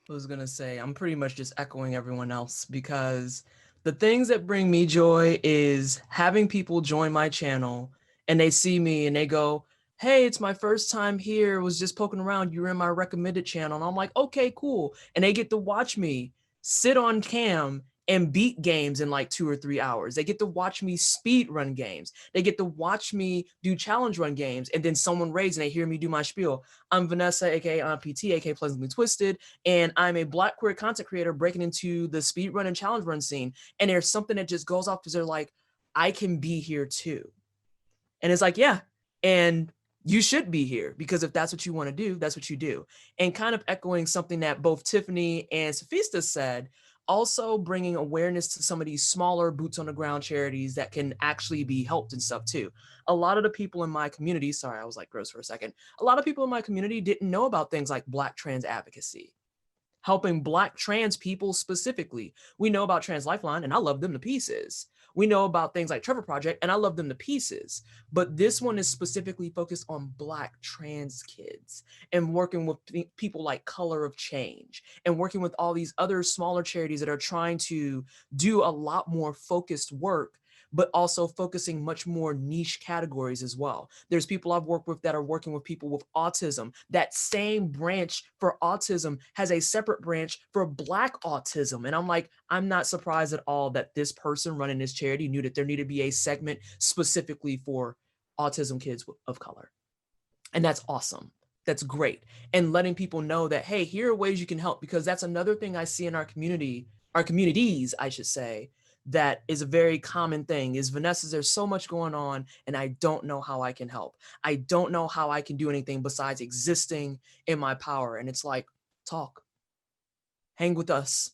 I was gonna say, I'm pretty much just echoing everyone else, because The things that bring me joy is having people join my channel and they see me and they go, hey, it's my first time here. Was just poking around. You were in my recommended channel. And I'm like, okay, cool. And they get to watch me sit on cam and beat games in like 2 or 3 hours. They get to watch me speed run games. They get to watch me do challenge run games. And then someone raids and they hear me do my spiel. I'm Vanessa, aka I'm PT, aka Pleasantly Twisted, and I'm a Black queer content creator breaking into the speed run and challenge run scene. And there's something that just goes off because they're like, I can be here too. And it's like, yeah, and you should be here, because if that's what you want to do, that's what you do. And kind of echoing something that both Tiffany and Sophista said, also bringing awareness to some of these smaller boots on the ground charities that can actually be helped and stuff too. A lot of the people in my community, sorry, I was like gross for a second. A lot of people in my community didn't know about things like Black trans advocacy, helping Black trans people specifically. We know about Trans Lifeline, and I love them to pieces. We know about things like Trevor Project, and I love them to pieces. But this one is specifically focused on Black trans kids and working with people like Color of Change and working with all these other smaller charities that are trying to do a lot more focused work, but also focusing much more niche categories as well. There's people I've worked with that are working with people with autism. That same branch for autism has a separate branch for Black autism. And I'm like, I'm not surprised at all that this person running this charity knew that there needed to be a segment specifically for autism kids of color. And that's awesome. That's great. And letting people know that, hey, here are ways you can help, because that's another thing I see in our community, our communities, I should say, that is a very common thing is, Vanessa, there's so much going on and I don't know how I can help. I don't know how I can do anything besides existing in my power. And it's like, talk, hang with us,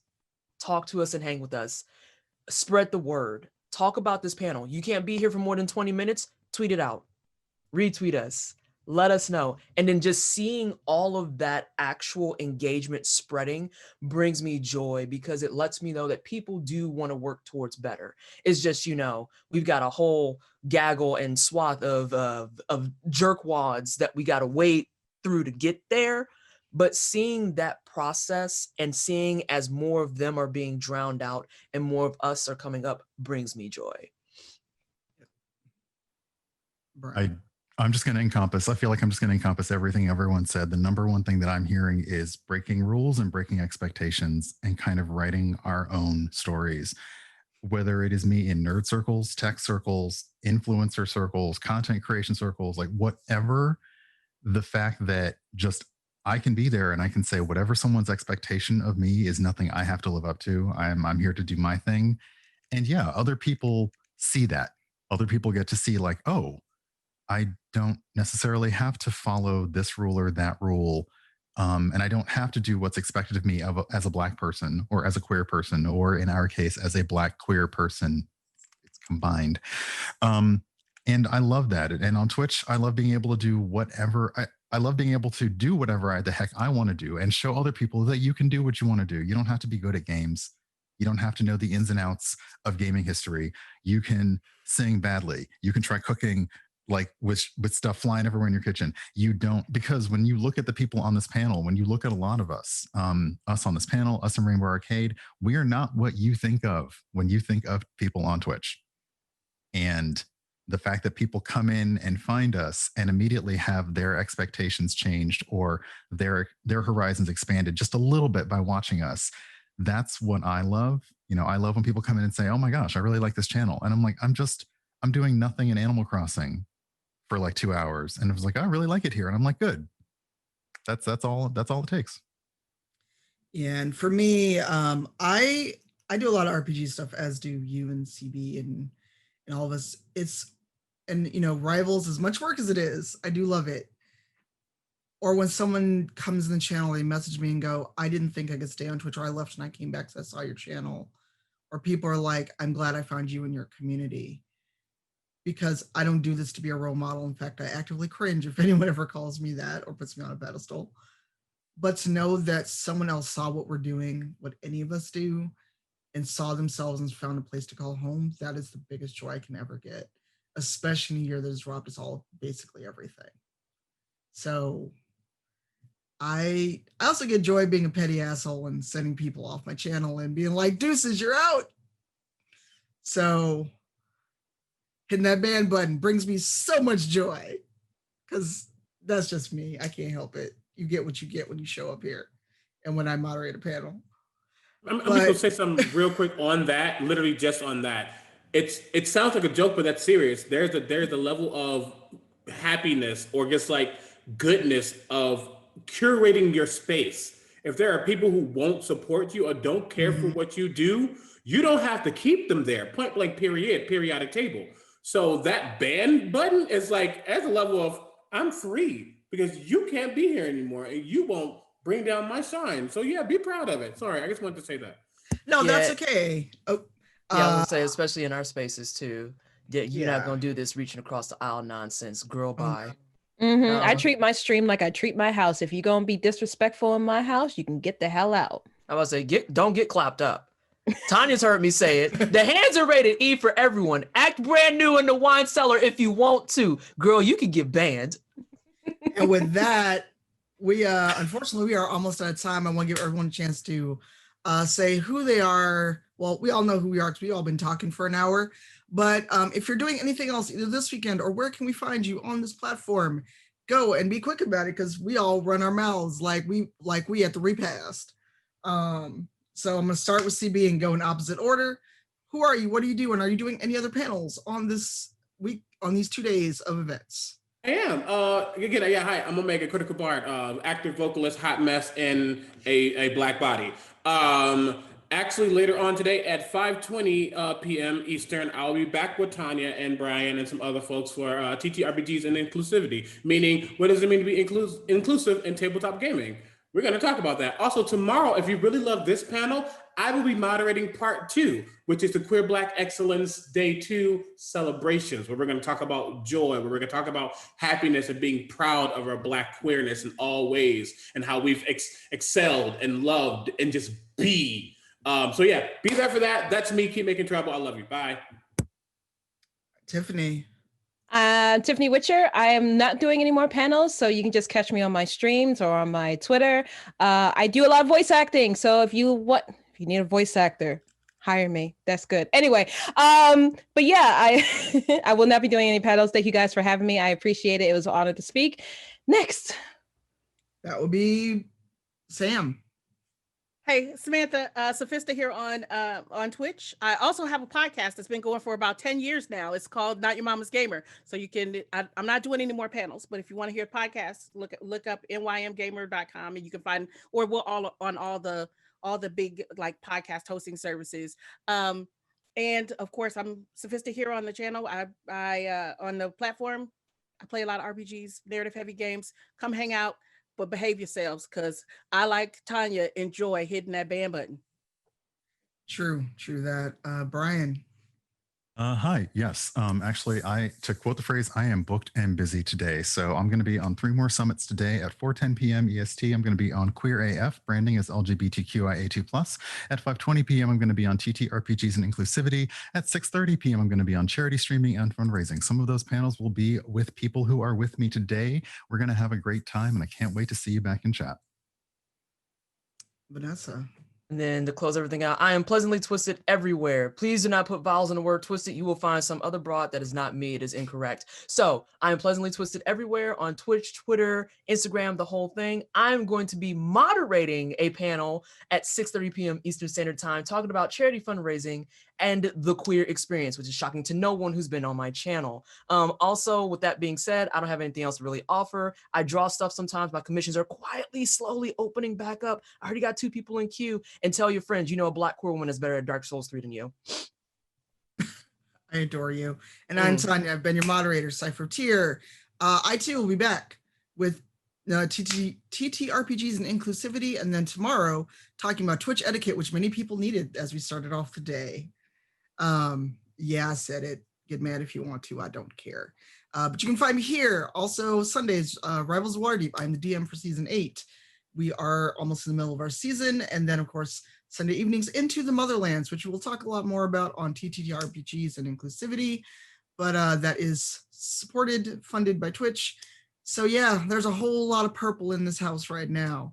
talk to us and hang with us, spread the word, talk about this panel. You can't be here for more than 20 minutes, tweet it out, retweet us, let us know. And then just seeing all of that actual engagement spreading brings me joy, because it lets me know that people do want to work towards better. It's just, you know, we've got a whole gaggle and swath of jerkwads that we got to wade through to get there. But seeing that process and seeing as more of them are being drowned out and more of us are coming up brings me joy. I'm just going to encompass, I feel like I'm just going to encompass everything everyone said. The number one thing that I'm hearing is breaking rules and breaking expectations and kind of writing our own stories, whether it is me in nerd circles, tech circles, influencer circles, content creation circles, like whatever. The fact that just I can be there and I can say whatever someone's expectation of me is nothing I have to live up to. I'm here to do my thing. And yeah, other people see that. Other people get to see like, oh, I don't necessarily have to follow this rule or that rule. And I don't have to do what's expected of me as a Black person or as a queer person, or in our case, as a Black queer person. It's combined. And I love that. And on Twitch, I love being able to do whatever. I love being able to do whatever the heck I want to do and show other people that you can do what you want to do. You don't have to be good at games. You don't have to know the ins and outs of gaming history. You can sing badly. You can try cooking like with stuff flying everywhere in your kitchen. You don't, because when you look at the people on this panel, when you look at a lot of us on this panel, us in Rainbow Arcade, we are not what you think of when you think of people on Twitch. And the fact that people come in and find us and immediately have their expectations changed or their horizons expanded just a little bit by watching us, that's what I love. You know, I love when people come in and say, oh my gosh, I really like this channel. And I'm like, I'm doing nothing in Animal Crossing for like 2 hours. And it was like, I really like it here. And I'm like, good. That's all it takes. Yeah. And for me, I do a lot of RPG stuff, as do you and CB and all of us. And you know, Rivals, as much work as it is, I do love it. Or when someone comes in the channel, they message me and go, I didn't think I could stay on Twitch, or I left and I came back because I saw your channel. Or people are like, I'm glad I found you in your community. Because I don't do this to be a role model. In fact, I actively cringe if anyone ever calls me that or puts me on a pedestal. But to know that someone else saw what we're doing, what any of us do, and saw themselves and found a place to call home, that is the biggest joy I can ever get, especially in a year that has robbed us all basically everything. So I also get joy being a petty asshole and sending people off my channel and being like, deuces, you're out. So hitting that ban button brings me so much joy because that's just me. I can't help it. You get what you get when you show up here and when I moderate a panel. I'm just gonna say something real quick on that, literally just on that. It sounds like a joke, but that's serious. There's a level of happiness or just like goodness of curating your space. If there are people who won't support you or don't care for what you do, you don't have to keep them there. Point blank, periodic table. So that ban button is like as a level of I'm free because you can't be here anymore and you won't bring down my shine. So yeah, be proud of it. Sorry, I just wanted to say that. No, that's Yeah. okay. Oh, Yeah, I was gonna say, especially in our spaces too. Yeah, you're not Yeah. gonna do this reaching across the aisle nonsense. Girl, Oh, bye. I No. treat my stream like I treat my house. If you're gonna be disrespectful in my house, you can get the hell out. I was say, don't get clapped up. Tanya's heard me say it. The hands are rated E for everyone. Act brand new in the wine cellar if you want to. Girl, you can get banned. and with that, we unfortunately we are almost out of time. I want to give everyone a chance to say who they are. Well, we all know who we are because we've all been talking for an hour. But if you're doing anything else either this weekend or where can we find you on this platform, go and be quick about it because we all run our mouths like we at the repast. So I'm gonna start with CB and go in opposite order. Who are you? What are you doing? Are you doing any other panels on this week on these 2 days of events? I am. Again, yeah, hi, I'm Omega Critical Bard, active vocalist, hot mess in a black body. Actually, later on today at 5:20 p.m. Eastern, I'll be back with Tanya and Brian and some other folks for TTRPGs and inclusivity, meaning what does it mean to be inclusive in tabletop gaming? We're going to talk about that. Also, tomorrow, if you really love this panel, I will be moderating part 2, which is the Queer Black Excellence Day 2 celebrations, where we're going to talk about joy, where we're going to talk about happiness and being proud of our Black queerness in all ways and how we've excelled and loved and just be. So yeah, be there for that. That's me. Keep making trouble. I love you. Bye. Tiffany. Tiffany Witcher. I am not doing any more panels, so you can just catch me on my streams or on my Twitter. I do a lot of voice acting, so if you need a voice actor, hire me. That's good. Anyway, but yeah, I will not be doing any panels. Thank you guys for having me. I appreciate it. It was an honor to speak. Next. That would be Sam. Hey, Samantha, Sophista here on Twitch. I also have a podcast that's been going for about 10 years now. It's called Not Your Mama's Gamer. So you can, I'm not doing any more panels, but if you want to hear podcasts, look up nymgamer.com and you can find, or we're all on all the big like podcast hosting services. And of course, I'm Sophista here on the channel. I on the platform, I play a lot of RPGs, narrative heavy games. Come hang out. But behave yourselves because I, like Tanya, enjoy hitting that ban button. True that. Brian. Hi. Yes. Actually, to quote the phrase, I am booked and busy today. So I'm going to be on 3 more summits today at 4:10 p.m. EST. I'm going to be on Queer AF, branding as LGBTQIA2+. At 5:20 p.m., I'm going to be on TTRPGs and inclusivity. At 6:30 p.m., I'm going to be on charity streaming and fundraising. Some of those panels will be with people who are with me today. We're going to have a great time, and I can't wait to see you back in chat. Vanessa. And then to close everything out, I am pleasantly twisted everywhere. Please do not put vowels in the word twisted. You will find some other broad that is not me. It is incorrect. So I am pleasantly twisted everywhere on Twitch, Twitter, Instagram, the whole thing. I'm going to be moderating a panel at 6:30 p.m. Eastern Standard Time, talking about charity fundraising and the queer experience, which is shocking to no one who's been on my channel. Also, with that being said, I don't have anything else to really offer. I draw stuff sometimes. My commissions are quietly, slowly opening back up. I already got 2 people in queue. And tell your friends, you know, a Black queer woman is better at Dark Souls 3 than you. I adore you. And I'm Tanya. I've been your moderator, Cypher Tier. I too will be back with TTRPGs and inclusivity. And then tomorrow, talking about Twitch etiquette, which many people needed as we started off the day. Yeah, I said it. Get mad if you want to. I don't care. But you can find me here. Also, Sundays, Rivals of Waterdeep. I'm the DM for season 8. We are almost in the middle of our season. And then, of course, Sunday evenings Into the Motherlands, which we'll talk a lot more about on TTRPGs and inclusivity. But that is supported, funded by Twitch. So yeah, there's a whole lot of purple in this house right now.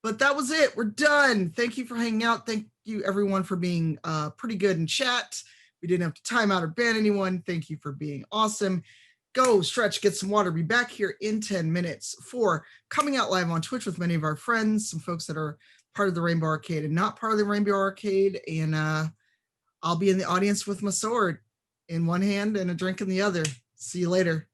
But that was it. We're done. Thank you for hanging out. Thank you, everyone, for being pretty good in chat. We didn't have to time out or ban anyone. Thank you for being awesome. Go stretch, get some water. Be back here in 10 minutes for coming out live on Twitch with many of our friends, some folks that are part of the Rainbow Arcade and not part of the Rainbow Arcade. And I'll be in the audience with my sword in one hand and a drink in the other. See you later.